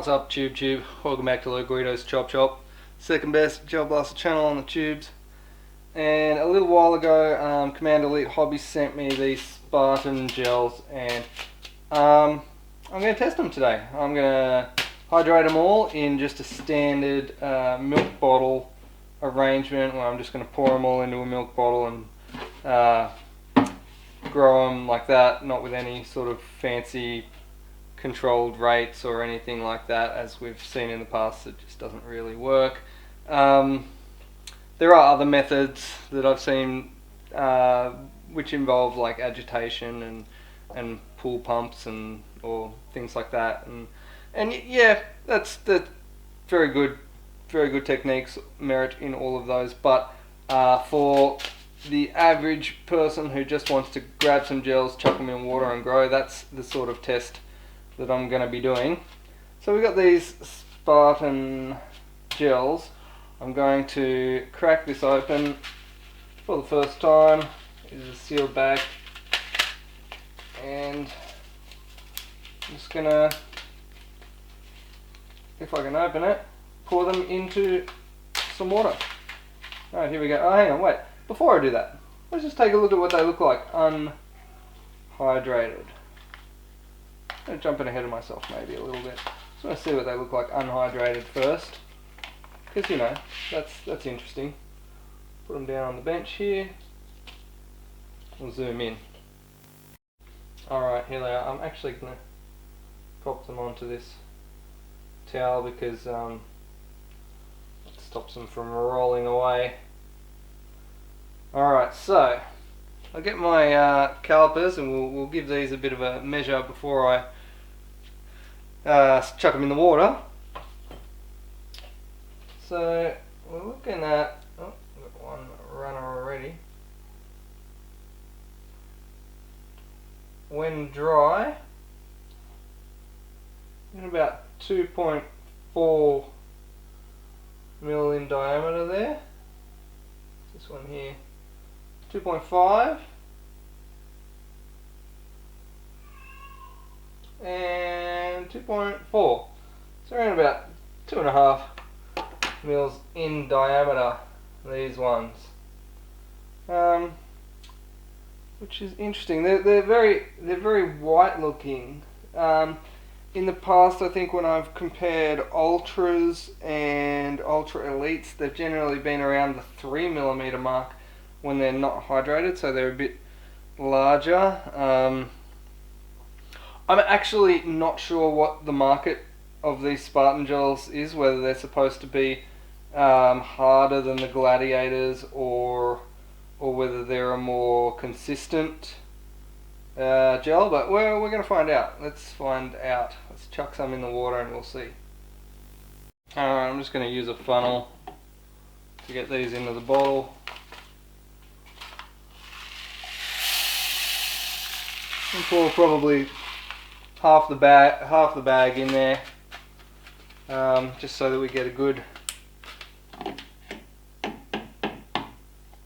What's up, Tube? Welcome back to Logoritos Chop Chop, second best gel blaster channel on the tubes. And a little while ago, Command Elite Hobbies sent me these Spartan gels, and I'm going to test them today. I'm going to hydrate them all in just a standard milk bottle arrangement, where I'm just going to pour them all into a milk bottle and grow them like that, not with any sort of fancy controlled rates or anything like that, as we've seen in the past. It just doesn't really work. There are other methods that I've seen which involve like agitation and pool pumps or things like that, and yeah, that's very good techniques, merit in all of those. But for the average person who just wants to grab some gels, chuck them in water and grow, that's the sort of test that I'm going to be doing. So we've got these Spartan gels. I'm going to crack this open for the first time. It is a sealed bag, and I'm just going to, if I can open it, pour them into some water. Alright, here we go. Oh, hang on, wait. Before I do that, let's just take a look at what they look like unhydrated. I'm jumping ahead of myself maybe a little bit. Just want to see what they look like unhydrated first, because you know, that's interesting. Put them down on the bench here. We'll zoom in. Alright, here they are. I'm actually going to pop them onto this towel because it stops them from rolling away. Alright, so I'll get my calipers and we'll give these a bit of a measure before I chuck them in the water. So we're looking at, oh, we've got one runner already. When dry, in about 2.4 mil in diameter there. This one here, 2.5, and 2.4. So around about 2.5 mils in diameter, these ones, which is interesting. They're very white looking. In the past, I think when I've compared ultras and ultra elites, they've generally been around the 3mm mark when they're not hydrated, so they're a bit larger. I'm actually not sure what the market of these Spartan gels is, whether they're supposed to be harder than the Gladiators or whether they're a more consistent gel, but we're going to find out. Let's find out. Let's chuck some in the water and we'll see. Alright, I'm just going to use a funnel to get these into the bottle. And pour probably half the bag in there, just so that we get a good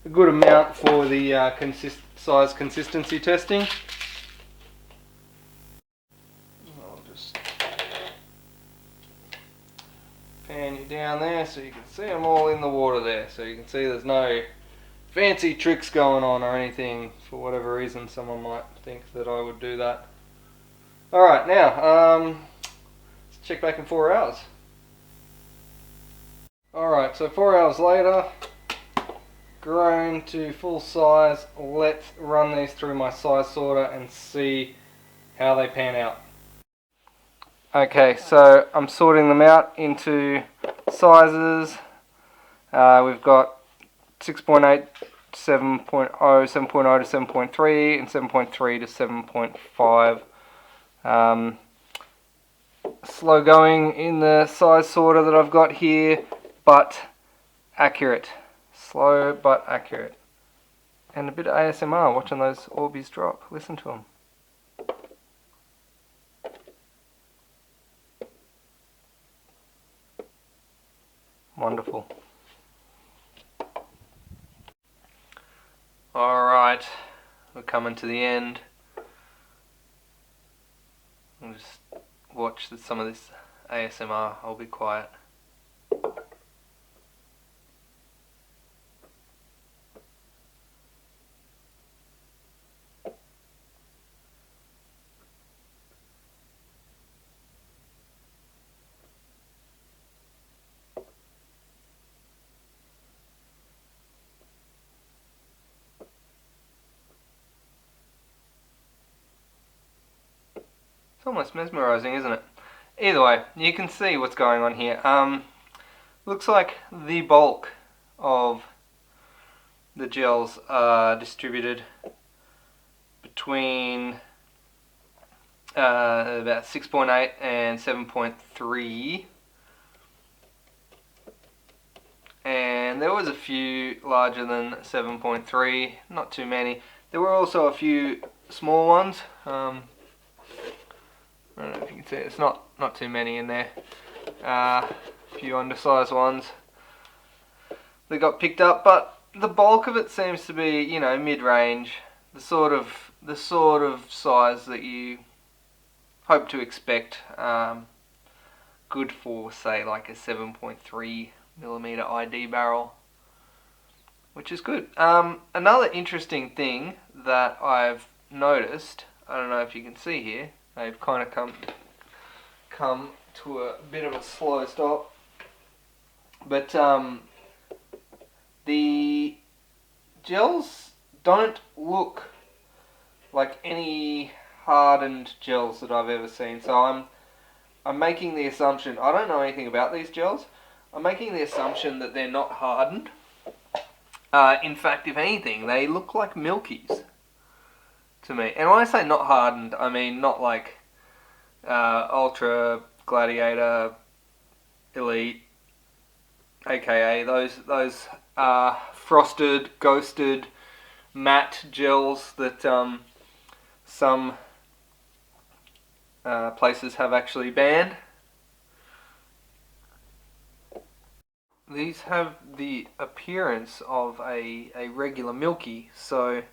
amount for the size consistency testing. I'll just pan you down there so you can see them all in the water there. So you can see there's no fancy tricks going on or anything. For whatever reason, someone might think that I would do that. Alright, now, let's check back in 4 hours. Alright, so 4 hours later, grown to full size. Let's run these through my size sorter and see how they pan out. Okay, so I'm sorting them out into sizes. We've got 6.8 to 7.0, 7.0 to 7.3, and 7.3 to 7.5. Slow going in the size sorter that I've got here, but accurate. Slow but accurate. And a bit of ASMR watching those Orbeez drop. Listen to them. Wonderful. Alright, we're coming to the end. I'll just watch some of this ASMR. I'll be quiet. It's almost mesmerising, isn't it? Either way, you can see what's going on here. Looks like the bulk of the gels are distributed between about 6.8 and 7.3, and there was a few larger than 7.3, not too many. There were also a few small ones. I don't know if you can see, it's not too many in there. A few undersized ones that got picked up, but the bulk of it seems to be, you know, mid-range, the sort of size that you hope to expect. Good for, say, like a 7.3mm ID barrel, which is good. Another interesting thing that I've noticed, I don't know if you can see here, they've kind of come to a bit of a slow stop, but the gels don't look like any hardened gels that I've ever seen. So I'm making the assumption, I don't know anything about these gels, I'm making the assumption that they're not hardened. In fact, if anything, they look like milkies to me. And when I say not hardened, I mean not like Ultra, Gladiator, Elite, aka those frosted, ghosted, matte gels that some places have actually banned. These have the appearance of a regular milky, so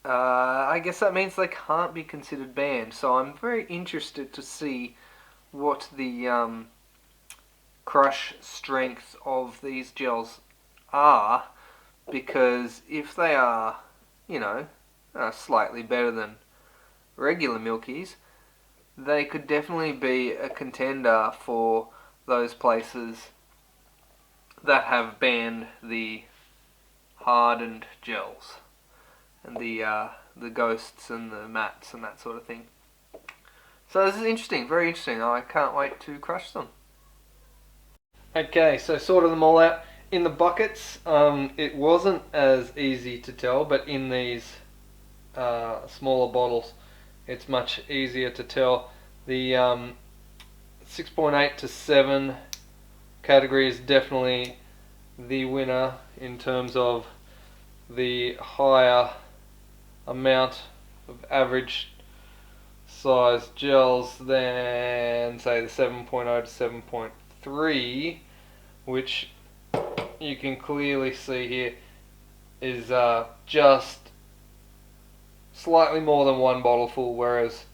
I guess that means they can't be considered banned. So I'm very interested to see what the crush strength of these gels are, because if they are, you know, slightly better than regular milkies, they could definitely be a contender for those places that have banned the hardened gels and the ghosts and the mattes and that sort of thing. So this is interesting, very interesting. I can't wait to crush them. Okay, so sorted them all out. In the buckets, it wasn't as easy to tell, but in these smaller bottles, it's much easier to tell. The 6.8 to 7 category is definitely the winner in terms of the higher amount of average size gels than, say, the 7.0 to 7.3, which you can clearly see here is just slightly more than one bottle full, whereas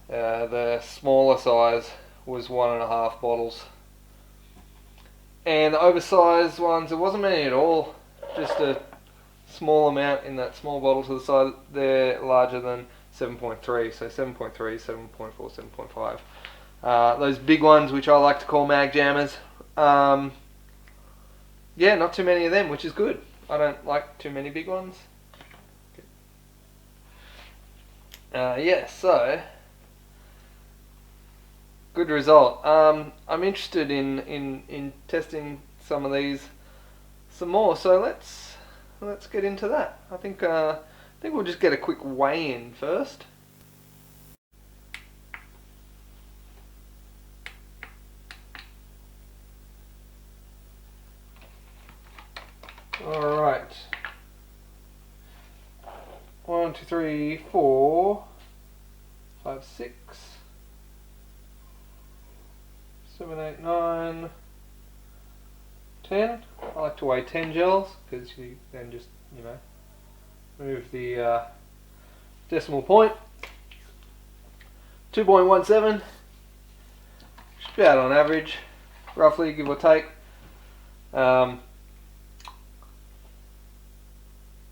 the smaller size was 1.5 bottles. And the oversized ones, there wasn't many at all, just a small amount in that small bottle to the side. They're larger than 7.3, so 7.3, 7.4, 7.5. Those big ones, which I like to call mag jammers, yeah, not too many of them, which is good. I don't like too many big ones. Yeah, so good result. I'm interested in testing some of these some more. So let's get into that. I think we'll just get a quick weigh in first. All right. 1, 2, 3, 4, 5, 6, 7, 8, 9, 10. I like to weigh 10 gels because you then just, you know, move the decimal point. 2.17. about on average, roughly, give or take.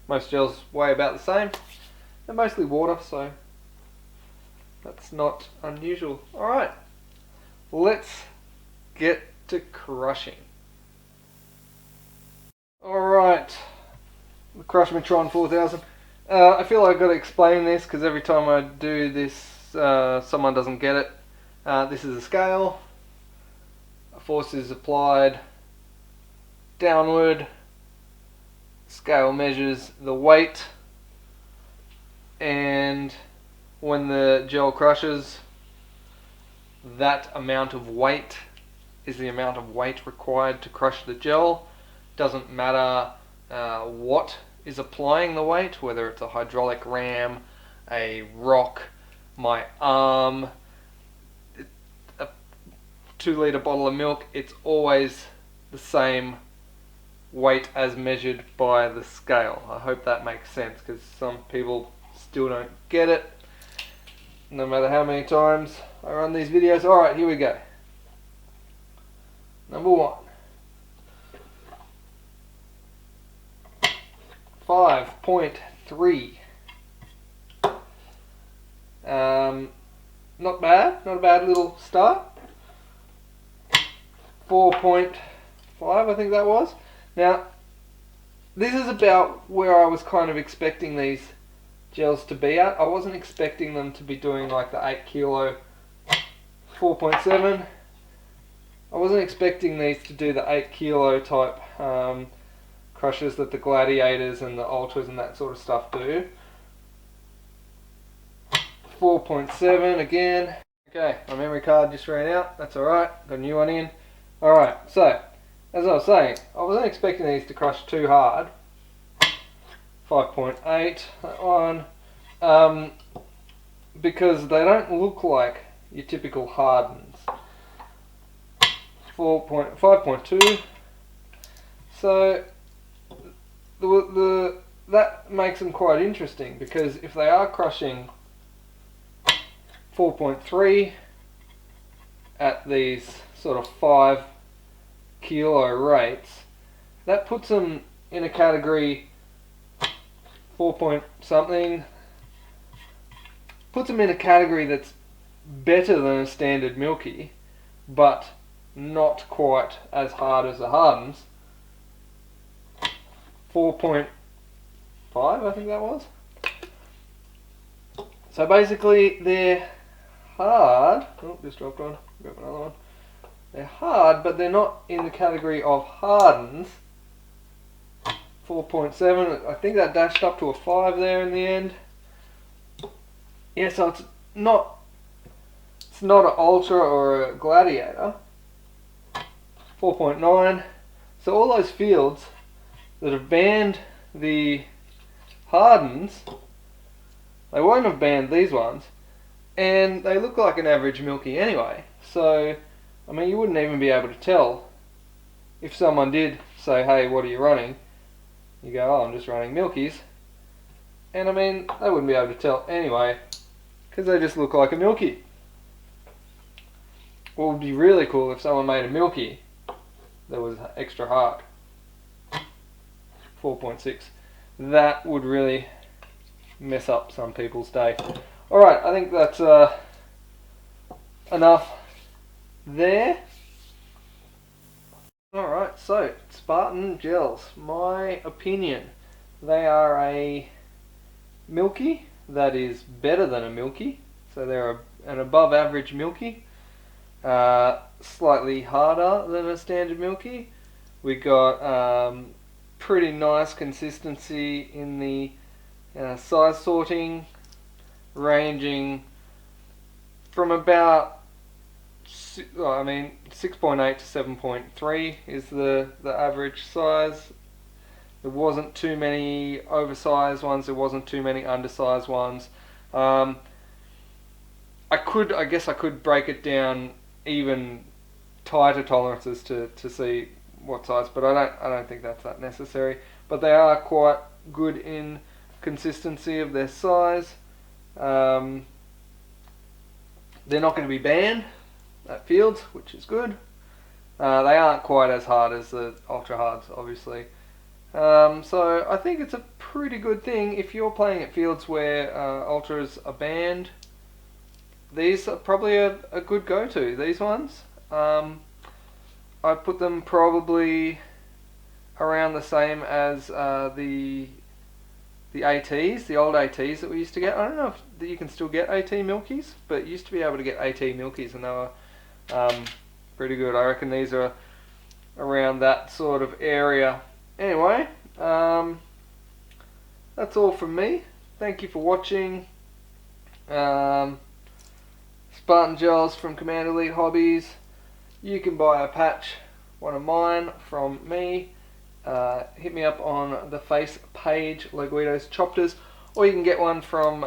Most gels weigh about the same. They're mostly water, so that's not unusual. Alright, let's get to crushing. Alright, the Crushmatron 4000. I feel like I've got to explain this because every time I do this, someone doesn't get it. This is a scale. A force is applied downward. Scale measures the weight, and when the gel crushes, that amount of weight is the amount of weight required to crush the gel. Doesn't matter what is applying the weight, whether it's a hydraulic ram, a rock, my arm, a 2-litre bottle of milk. It's always the same weight as measured by the scale. I hope that makes sense because some people still don't get it, no matter how many times I run these videos. Alright, here we go. Number 1. 5.3. Not bad, not a bad little start. 4.5, I think that was. Now, this is about where I was kind of expecting these gels to be at. I wasn't expecting them to be doing like the 8 kilo 4.7. I wasn't expecting these to do the 8 kilo type crushes that the Gladiators and the Ultras and that sort of stuff do. 4.7 again. Okay, my memory card just ran out. That's alright, got a new one in. Alright, so as I was saying, I wasn't expecting these to crush too hard. 5.8, that one. Because they don't look like your typical hardens. 5.2. So that makes them quite interesting, because if they are crushing 4.3 at these sort of 5 kilo rates, that puts them in a category 4 point something, puts them in a category that's better than a standard milky, but not quite as hard as the hardens. 4.5, I think that was. So basically they're hard. Oh, this dropped on. Grab another one. They're hard, but they're not in the category of hardens. 4.7, I think that dashed up to a 5 there in the end. Yeah, so it's not an Ultra or a Gladiator. 4.9. So all those fields that have banned the hardens, they won't have banned these ones, and they look like an average milky anyway. So I mean, you wouldn't even be able to tell if someone did say, hey, what are you running? You go, oh, I'm just running milkies. And I mean, they wouldn't be able to tell anyway, because they just look like a milky. What would be really cool if someone made a milky that was extra hard. 4.6. That would really mess up some people's day. Alright, I think that's enough there. Alright, so Spartan gels, my opinion, they are a milky that is better than a milky, so they're an above average milky, slightly harder than a standard milky. We got pretty nice consistency in the size sorting, ranging from about 6.8 to 7.3 is the average size. There wasn't too many oversized ones, there wasn't too many undersized ones. I guess I could break it down even tighter tolerances to see what size, but I don't think that's that necessary. But they are quite good in consistency of their size. They're not going to be banned at Fields, which is good. They aren't quite as hard as the Ultra Hards, obviously. So I think it's a pretty good thing if you're playing at Fields where Ultras are banned. These are probably a good go-to, these ones. I put them probably around the same as the ATs, the old ATs that we used to get. I don't know if you can still get AT Milkies, but you used to be able to get AT Milkies and they were pretty good. I reckon these are around that sort of area. Anyway, that's all from me. Thank you for watching. Spartan Gels from Command Elite Hobbies. You can buy a patch, one of mine, from me. Hit me up on the face page, Loguitos Chopters, or you can get one from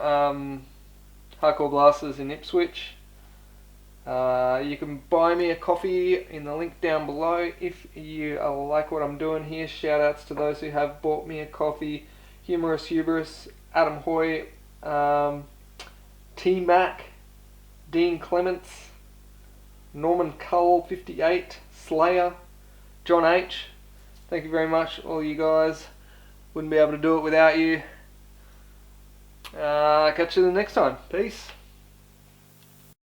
Hardcore Blasters in Ipswich. You can buy me a coffee in the link down below if you like what I'm doing here. Shout outs to those who have bought me a coffee: Humorous Hubris, Adam Hoy, T Mac, Dean Clements, Norman Cull 58, Slayer, John H. Thank you very much, all you guys. Wouldn't be able to do it without you. Catch you the next time. Peace.